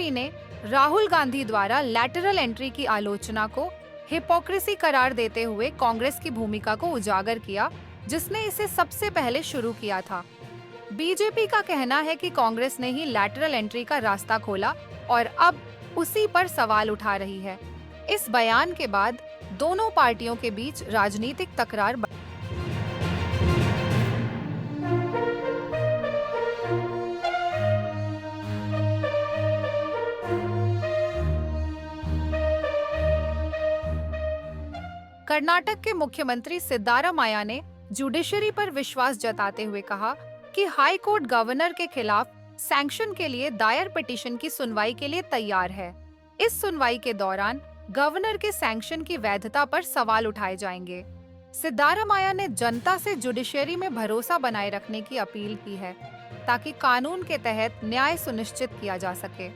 TMC ने राहुल गांधी द्वारा lateral entry की आलोचना को हिपोक्रेसी करार देते हुए कांग्रेस की भूमिका को उजागर किया, जिसने इसे सबसे पहले शुरू किया था। बीजेपी का कहना है कि कांग्रेस ने ही लैटरल एंट्री का रास्ता खोला और अब उसी पर सवाल उठा रही है। इस बयान के बाद दोनों पार्टियों के बीच राजनीतिक तकरार कर्नाटक के मुख्यमंत्री सिद्धारमैया ने जुडिशरी पर विश्वास जताते हुए कहा कि हाई कोर्ट गवर्नर के खिलाफ सैंक्शन के लिए दायर पिटीशन की सुनवाई के लिए तैयार है। इस सुनवाई के दौरान गवर्नर के सैंक्शन की वैधता पर सवाल उठाए जाएंगे। सिद्धारमैया ने जनता से जुडिशरी में भरोसा बनाए रखने की अपील की है, ताकि कानून के तहत न्याय सुनिश्चित किया जा सके।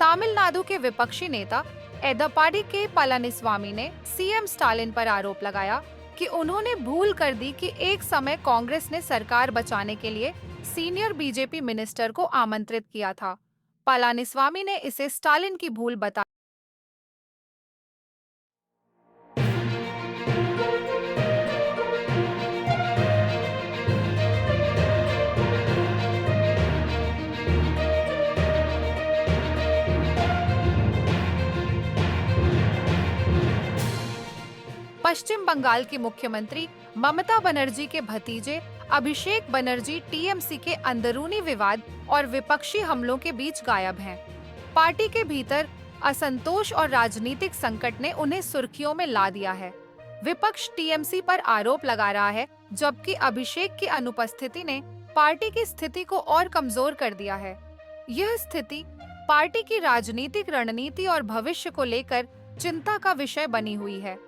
तमिलनाडु के विपक्षी नेता एडप्पाडी के पलानीस्वामी ने सीएम स्टालिन पर आरोप लगाया कि उन्होंने भूल कर दी कि एक समय कांग्रेस ने सरकार बचाने के लिए सीनियर बीजेपी मिनिस्टर को आमंत्रित किया था। पलानीस्वामी ने इसे स्टालिन की भूल बताया। पश्चिम बंगाल की मुख्यमंत्री ममता बनर्जी के भतीजे अभिषेक बनर्जी टीएमसी के अंदरूनी विवाद और विपक्षी हमलों के बीच गायब हैं। पार्टी के भीतर असंतोष और राजनीतिक संकट ने उन्हें सुर्खियों में ला दिया है। विपक्ष टीएमसी पर आरोप लगा रहा है, जबकि अभिषेक की अनुपस्थिति ने पार्टी की स्थिति को और कमजोर कर दिया है। यह स्थिति पार्टी की राजनीतिक रणनीति और भविष्य को लेकर चिंता का विषय बनी हुई है।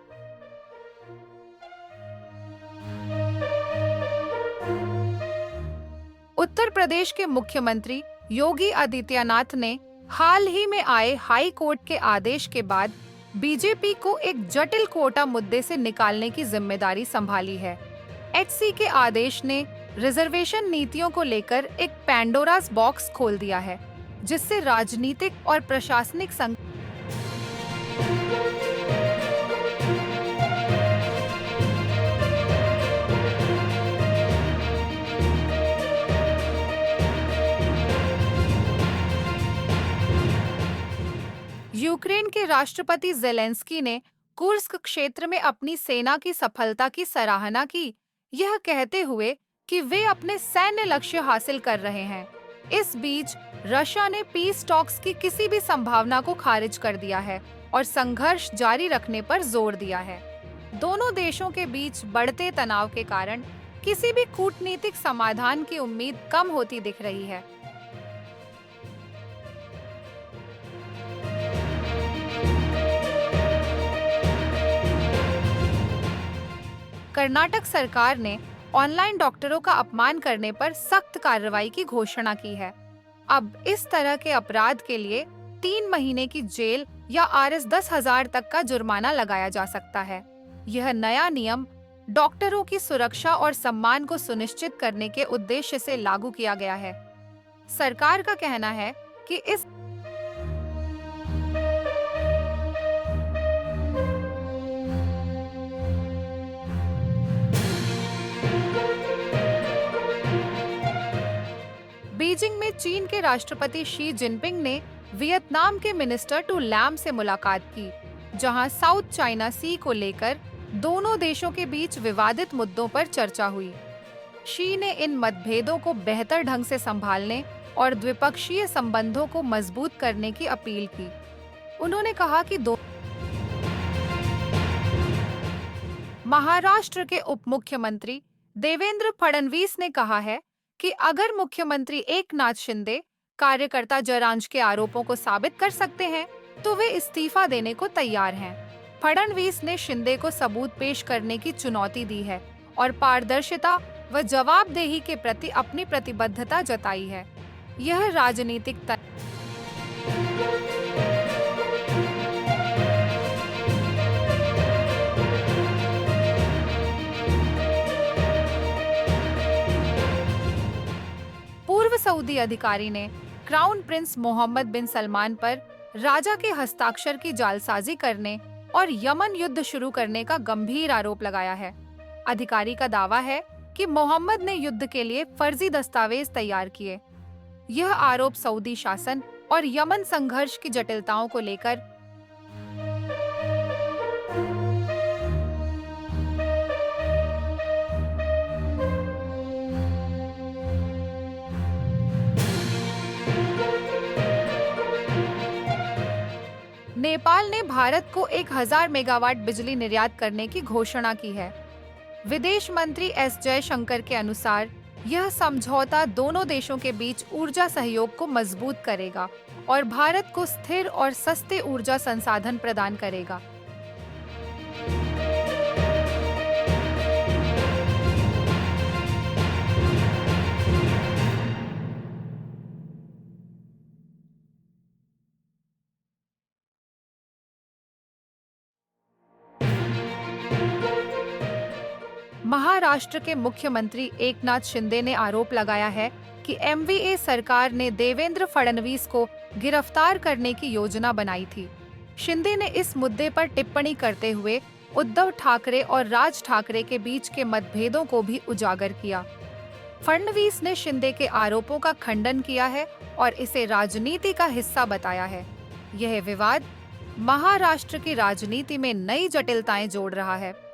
उत्तर प्रदेश के मुख्यमंत्री योगी आदित्यनाथ ने हाल ही में आए हाई कोर्ट के आदेश के बाद बीजेपी को एक जटिल कोटा मुद्दे से निकालने की जिम्मेदारी संभाली है। एचसी के आदेश ने रिजर्वेशन नीतियों को लेकर एक पैंडोरास बॉक्स खोल दिया है, जिससे राजनीतिक और प्रशासनिक संकट यूक्रेन के राष्ट्रपति जेलेंस्की ने कुर्स्क क्षेत्र में अपनी सेना की सफलता की सराहना की, यह कहते हुए कि वे अपने सैन्य लक्ष्य हासिल कर रहे हैं। इस बीच रशिया ने पीस टॉक्स की किसी भी संभावना को खारिज कर दिया है और संघर्ष जारी रखने पर जोर दिया है। दोनों देशों के बीच बढ़ते तनाव के कारण किसी भी कूटनीतिक समाधान की उम्मीद कम होती दिख रही है। कर्नाटक सरकार ने ऑनलाइन डॉक्टरों का अपमान करने पर सख्त कार्रवाई की घोषणा की है। अब इस तरह के अपराध के लिए 3 महीने की जेल या Rs 10,000 तक का जुर्माना लगाया जा सकता है। यह नया नियम डॉक्टरों की सुरक्षा और सम्मान को सुनिश्चित करने के उद्देश्य से लागू किया गया है। सरकार का कहना है कि इस बीजिंग में चीन के राष्ट्रपति शी जिनपिंग ने वियतनाम के मिनिस्टर टू लैम से मुलाकात की, जहां साउथ चाइना सी को लेकर दोनों देशों के बीच विवादित मुद्दों पर चर्चा हुई। शी ने इन मतभेदों को बेहतर ढंग से संभालने और द्विपक्षीय संबंधों को मजबूत करने की अपील की। उन्होंने कहा कि महाराष्ट्र के उप मुख्यमंत्री देवेंद्र फडणवीस ने कहा है कि अगर मुख्यमंत्री एकनाथ शिंदे कार्यकर्ता जरांज के आरोपों को साबित कर सकते हैं, तो वे इस्तीफा देने को तैयार हैं। फडणवीस ने शिंदे को सबूत पेश करने की चुनौती दी है और पारदर्शिता व जवाबदेही के प्रति अपनी प्रतिबद्धता जताई है। यह राजनीतिक सऊदी अधिकारी ने क्राउन प्रिंस मोहम्मद बिन सलमान पर राजा के हस्ताक्षर की जालसाजी करने और यमन युद्ध शुरू करने का गंभीर आरोप लगाया है। अधिकारी का दावा है कि मोहम्मद ने युद्ध के लिए फर्जी दस्तावेज तैयार किए। यह आरोप सऊदी शासन और यमन संघर्ष की जटिलताओं को लेकर नेपाल ने भारत को 1000 मेगावाट बिजली निर्यात करने की घोषणा की है। विदेश मंत्री एस जयशंकर के अनुसार यह समझौता दोनों देशों के बीच ऊर्जा सहयोग को मजबूत करेगा और भारत को स्थिर और सस्ते ऊर्जा संसाधन प्रदान करेगा। महाराष्ट्र के मुख्यमंत्री एकनाथ शिंदे ने आरोप लगाया है कि एमवीए सरकार ने देवेंद्र फडणवीस को गिरफ्तार करने की योजना बनाई थी। शिंदे ने इस मुद्दे पर टिप्पणी करते हुए उद्धव ठाकरे और राज ठाकरे के बीच के मतभेदों को भी उजागर किया। फडणवीस ने शिंदे के आरोपों का खंडन किया है और इसे राजनीति का हिस्सा बताया है। यह विवाद महाराष्ट्र की राजनीति में नई जटिलताएं जोड़ रहा है।